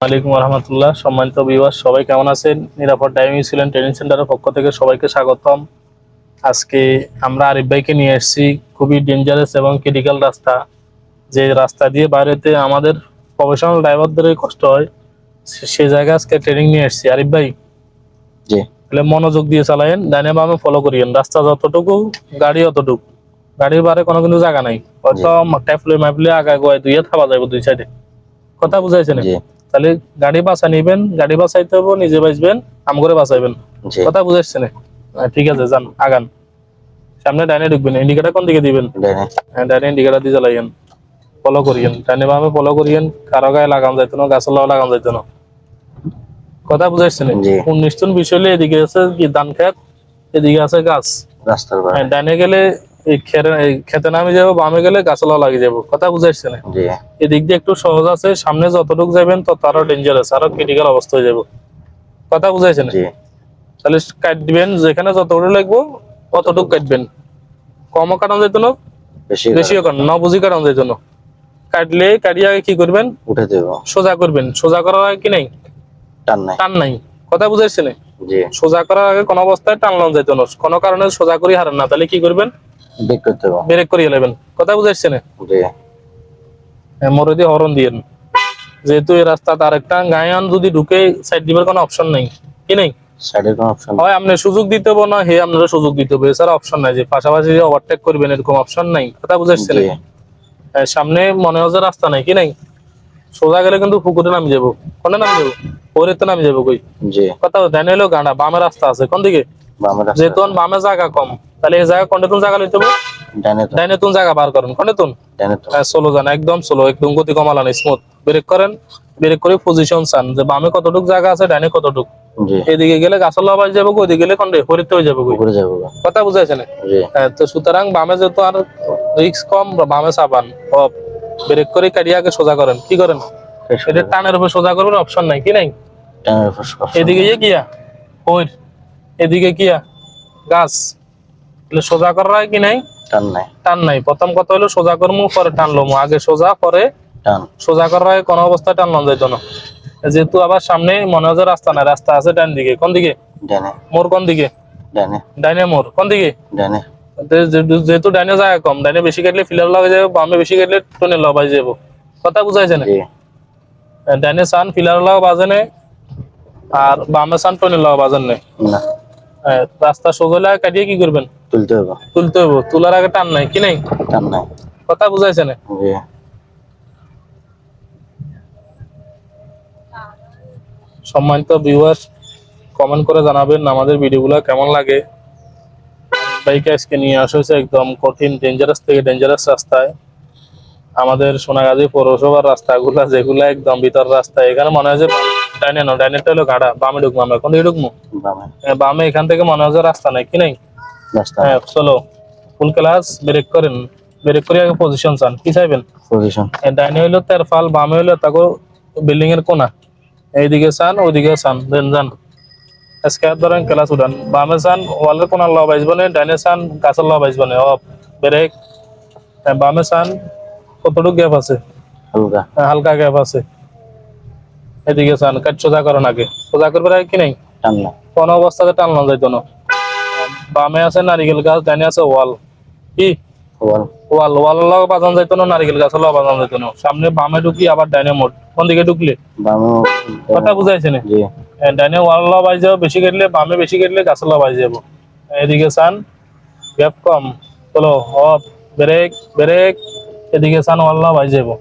ওয়ালাইকুম রহমতুল্লাহ। সম্মানিত ভিউয়ার্স, সবাই কেমন আছেন? নিরাপদ ড্রাইভিং স্কুল ট্রেনিং সেন্টারের পক্ষ থেকে সবাইকে স্বাগতম। আজকে আমরা আরিফ ভাইকে নিয়ে এসেছি খুবই ডেঞ্জারাস এবং ক্রিটিক্যাল রাস্তা, যে রাস্তা দিয়ে বাইরেতে আমাদের প্রফেশনাল ড্রাইভারদের কষ্ট হয়, সে জায়গায় আজকে ট্রেনিং নিয়ে এসেছি। আরিফ ভাই, জি, তাহলে মনোযোগ দিয়ে চালায়েন, ডাইনে বামে ফলো করিয়েন। রাস্তা যতটুকু, গাড়ি অতটুকু, গাড়ির বারে কোনো কিন্তু জায়গা নাই। হয়তো ট্যাফলে মাইফলে আগায় গোয় দুইয়ে থাকা যাবে দুই সাইডে। কথা বুঝাইছেন? জি, তাহলে গাড়ি বাঁচা নিবেন, গাড়ি বাঁচাইতে হবে, নিজে বাঁচবেন, আম করে বাঁচাইবেন। জি। কথা বুঝাইছেন? ঠিক আছে, যান আগান। সামনে ডাইনে ঢুকবেন, ইন্ডিকেটার কোন দিকে দিবেন? ডাইনে। ডাইনে ইন্ডিকেটার দিয়ে চালাইয়েন, ফলো করিয়েন, ডাইনে বামে ফলো করিয়েন। কারো গায়ে লাগাম যাইতো না, গাছের লাগাম লাগাম যাইতো না। কথা বুঝাইছেন? জি। 19 টন বিষয় হলে এদিকে আছে কি ধান খেত, এদিকে আছে গাছ। রাস্তার পাশে। ডাইনে গেলে এই খেতে নামে যাবো, বামে গেলে গাছের লাগাম লাগিয়ে যাবো। কথা বুঝাইছেন? জি, এদিক দিয়ে একটু সহজ আছে, সামনে যতটুকু যাবেন তত আরো ডেঞ্জারাস, আরো ক্রিটিক্যাল অবস্থা হয়ে যাবো। কথা বুঝাইছেন? জি। তাহলে কাটবেন, যেখানে যতটুকু লাগবো অতটুকু কাটবেন। কমও কাটানো যেত না, বেশিও কাটানো না, বুঝি কাটানো যেত না। কাটলে কাটিয়ে আগে কি করবেন? উঠে দেব। সোজা করবেন। সোজা করার আগে কি নাই? টান নাই। টান নাই। কথা বুঝাইছেন? জি। সোজা করার আগে কোনো অবস্থায় টানলাম যেত না, কোনো কারণে সোজা করি হারেন না, তাহলে কি করবেন? ব্রেক করতে হবে। ব্রেক করিয়ে নেবেন। কথা বুঝাইছেন? জি। মোড়ে দিয়ে হরন দিয়েন, যেহেতু এই রাস্তাতে আরেকটা গায়ান যদি ঢুকে সাইড দিবার কোনো অপশন নাই। কি নাই? সাইডের কোনো অপশন হয় আপনি সুযোগ দিতে হবে, না হে আপনারা সুযোগ দিতে হবে, এছাড়া অপশন নাই যে পাশাপাশি ওভারটেক করবেন, এরকম অপশন নাই। কথা বুঝাচ্ছেন? জি। সামনে মনে হয় যে রাস্তা নাই, কি নাই? সোজা গেলে কিন্তু পুকুরে নামি যাবো। কোনে নামি যাবো? ওরে তো নামি যাবো কই? জি। কথা ডাইনে হলো গাঁড়া, বামে রাস্তা আছে কোন দিকে? বামে রাস্তা। যেহেতু বামে জায়গা কম, তাহলে এই জায়গা কোনটা তুন জায়গা লইতে হবে? ডাইনে তো। ডাইনে তুন জায়গা বার করেন। কোনে তুন? ডাইনে তো। স্লো যান, একদম স্লো, একদম গতি কমালান, স্মুথ ব্রেক করেন। ব্রেক করে পজিশন চান যে বামে কতটুকু জায়গা আছে, ডাইনে কতটুকু। জি। এদিকে গেলে গাছের লাভাই যাবো, ওইদিকে গেলে কোনটা হরিতে হয়ে যাবে কই? উপরে যাব। কথা বুঝাইছেন? জি। তো সুতরাং বামে যেহেতু আর রিস্ক কম, বামে চাপান, ব্রেক করে কাটিয়ে আগে সোজা করেন। কি করেন? এটা টানের উপর সোজা করবেন, অপশন নাই। কি নাই? টানের উপর অপশন। এদিকে কিয়া ওই, এদিকে কিয়া গাছ, তাহলে সোজা করার কি নাই? টান নাই। টান নাই। প্রথম কথা হলো সোজা করবো, পরে টানলো, আগে সোজা পরে টান। সোজা করার আগে কোনো অবস্থায় টানলাম যাইতো না। যেহেতু আবার সামনে মনে হয় রাস্তা নাই, রাস্তা আছে ডান দিকে। কোন দিকে? ডাইনে। মোর কোন দিকে? ডাইনে। ডাইনে মোর কোন দিকে? ডাইনে। যেহেতু ডাইনে জায়গা কম, ডাইনে বেশি কাটলে ফিলার লাগা যাবে, বামে বেশি কাটলে টনে লবাই যাবো। কথা বুঝাইছে না? জি। ডাইনে সান ফিলার লাগা বাজে নেই, আর বামে সান টনে লাগা বাজেন নেই। না। রাস্তা সোজা লাগা কাটিয়ে কি করবেন? তুলতে হবে। তুলতে হইব। তোলার আগে টান নাই। কি নাই? টান নাই। কথা বুঝাইছে না? জি। সম্মানিত ভিউয়ার্স, কমেন্ট করে জানাবেন আমাদের ভিডিওগুলো কেমন লাগে। বাইকে আজকে নিয়ে আসা হয়েছে একদম কঠিন, ডেঞ্জারাস থেকে ডেঞ্জারাস রাস্তায়। আমাদের সোনাগাজী পৌরসভার রাস্তাগুলা যেগুলা একদম ভিতর রাস্তা, এখানে মনে হয় যে ডাইনে না, ডাইনেটা হলো গাড়া, বামে ঢুকবো আমরা। কোন দিকে ঢুকবো? বামে। বামে। এখান থেকে মনে হয় যে রাস্তা নাই। কি নাই? রাস্তা। চলো ফুল ক্লাস, ব্রেক করেন। ব্রেক করে আগে পজিশন চান। কি চাইবেন? পজিশন। ডাইনে হইলো তেরফাল, বামে হইলো তাকে বিল্ডিং এর কোনা। এইদিকে চান, ওইদিকে চান, দেন যান। স্কেয়ার ধরেন, ক্লাস উঠান। বামে চান ওয়ালের কোনার লাভ আসবে না, ডাইনে চান গাছের লাভ আসবে না। Off brake. বামে চান কতটুকু গ্যাপ আছে? হালকা। হালকা গ্যাপ আছে। এদিকে চান, কাট সোজা করেন আগে। সোজা করবে আগে কি নাই? টান নাই। কোন অবস্থাতে টানলাম যাইতো না। বামে আছে নারিকেল গাছ, ডাইনে আছে ওয়াল। কি? ওয়াল। ওয়াল। ওয়ালের লাভ বাজান যাইতো না, নারিকেল গাছের লাভ বাজান যাইতো না। সামনে বামে ঢুকি, আবার ডাইনে মোড়। কোন দিকে ঢুকলে? বামে। কথা বুঝাইছে না? জি। ডাইনে ওয়াল লাভ আই যাবো, বেশি কাটলে বামে, বেশি কাটলে গাছের লাভ আই যাবো। এদিকে চান গ্যাপ কম, চলো অফ ব্রেক ব্রেক। এদিকে চান ওয়াল লাভ আই যাবো।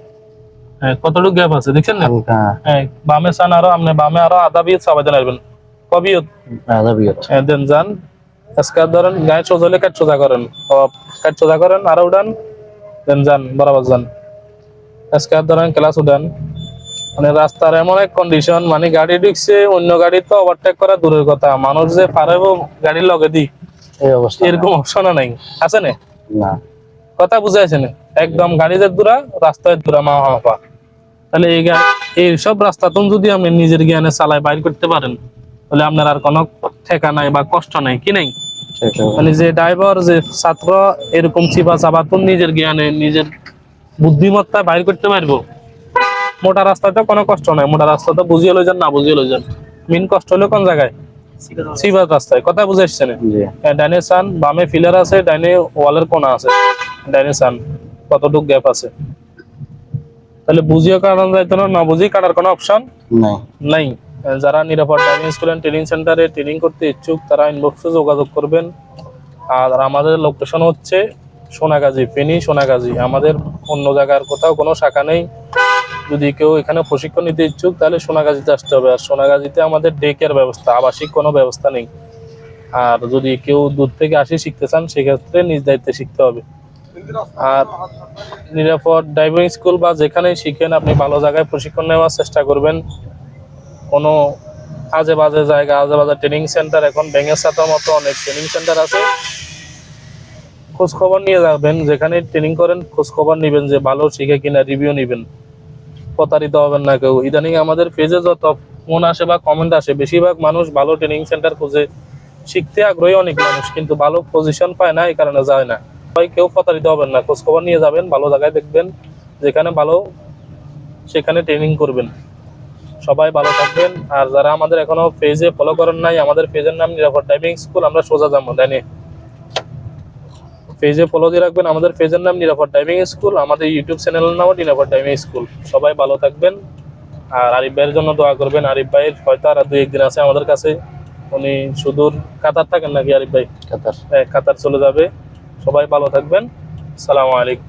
কতটুকু গ্যাপ আছে দেখছেন না? হালকা। বামে চান আরো, আপনি বামে আরো আধা বিয়ে চাবাইতে আসবেন। কবিয়ত আধা বিয়ত। দেন যান। স্কার ধরেন, গায়ে সোজা হলে কাট সোজা করেন। কাট সোজা করেন, আরো উঠান, দেন যান, বরাবর যান। স্কার ধরেন, ক্লাস উঠান। মানে রাস্তার এমন এক কন্ডিশন, মানে গাড়ি ঢুকছে, অন্য গাড়ি তো ওভারটেক করা দূরের কথা, মানুষ যে পারবো গাড়ির লগে দি এই অবস্থা। এরকম অপশন নাই। আছে না? না। কথা বুঝাইছে না? একদম গাড়িতে দূরা, রাস্তায় দূরা, মা হাঁপা। তাহলে এই সব রাস্তা তুমি যদি আপনি নিজের জ্ঞানে চালায় বাইর করতে পারেন, তাহলে আপনার আর কোনো ঠেকা নাই বা কষ্ট নাই। কি নাই? মানে যে ড্রাইভার, যে ছাত্র এরকম চিপা চাপা তুমি নিজের জ্ঞানে, নিজের বুদ্ধিমত্তা বাইর করতে পারবো, মোটা রাস্তাতে কোনো কষ্ট নাই, মোটা রাস্তাতে বুঝিয়ে লই যান না বুঝিয়ে লই যান। মেন কষ্ট হলো কোন জায়গায়? সিভার রাস্তায়। কথা বুঝে এসছেন? জি ডাইনে সান, বামে ফিলার আছে, ডাইনে ওয়ালের কোনা আছে, ডাইনে সান কতটুকু গ্যাপ আছে। তাহলে বুঝিয়ে কাটানো যাইতো না, না বুঝিয়ে কাটার কোনো অপশন নাই। নাই। যারা নিরাপদ ড্রাইভিং স্কুল এন্ড ট্রেনিং সেন্টারে ট্রেনিং করতে ইচ্ছুক তারা ইনবক্সে যোগাযোগ করবেন। আর আমাদের লোকেশন হচ্ছে সোনাগাজী, ফেনী সোনাগাজী। আমাদের অন্য জায়গার কোথাও কোনো শাখা নেই। যদি কেউ এখানে প্রশিক্ষণ নিতে ইচ্ছুক তাহলে সোনাগাজীতে আসতে হবে। আর সোনাগাজীতে আমাদের ডে কেয়ার ব্যবস্থা, আবাসিক কোনো ব্যবস্থা নেই। আর যদি কেউ দূর থেকে আসি শিখতে চান সেক্ষেত্রে নিজ দায়িত্বে শিখতে হবে। আর নিরাপদ ড্রাইভিং স্কুল বা যেখানেই শিখেন আপনি ভালো জায়গায় প্রশিক্ষণ নেওয়ার চেষ্টা করবেন। কোনো আজে বাজে জায়গা, আজে বাজে ট্রেনিং সেন্টার, এখন ব্যাঙের ছাতার মতো অনেক ট্রেনিং সেন্টার আছে, খোঁজ খবর নিয়ে যাবেন। যেখানে ট্রেনিং করেন খোঁজ খবর নিবেন যে ভালো শিখে কিনা, রিভিউ নিবেন। প্রতারিত হবেন না কেউ। ইদানিং আমাদের পেজে যত ফোন আসে বা কমেন্ট আসে, বেশিরভাগ মানুষ ভালো ট্রেনিং সেন্টার খুঁজে, শিখতে আগ্রহী অনেক মানুষ, কিন্তু ভালো পজিশন পায় না, এই কারণে যায় না। ভাই কেউ প্রতারিত হবেন না, খোঁজ খবর নিয়ে যাবেন, ভালো জায়গায় দেখবেন, যেখানে ভালো সেখানে ট্রেনিং করবেন। সবাই ভালো থাকবেন। আর যারা আমাদের এখনো পেজে ফলো করেন নাই, আমাদের পেজের নাম নিরাপদ ড্রাইভিং স্কুল, আমরা সোজা যাবো জানি। পেজে ফলো দিয়ে রাখবেন, আমাদের পেজের নাম নিরাপদ ড্রাইভিং স্কুল, আমাদের ইউটিউব চ্যানেলের নামও নিরাপদ ড্রাইভিং স্কুল। সবাই ভালো থাকবেন। আর আরিফ ভাইয়ের জন্য দোয়া করবেন। আরিফ ভাইয়ের হয়তো আর 2-1 দিন আছে আমাদের কাছে, উনি সুদূর কাতার থাকেন নাকি আরিফ ভাই? কাতার। কাতার চলে যাবে। সবাই ভালো থাকবেন। আসসালামু আলাইকুম।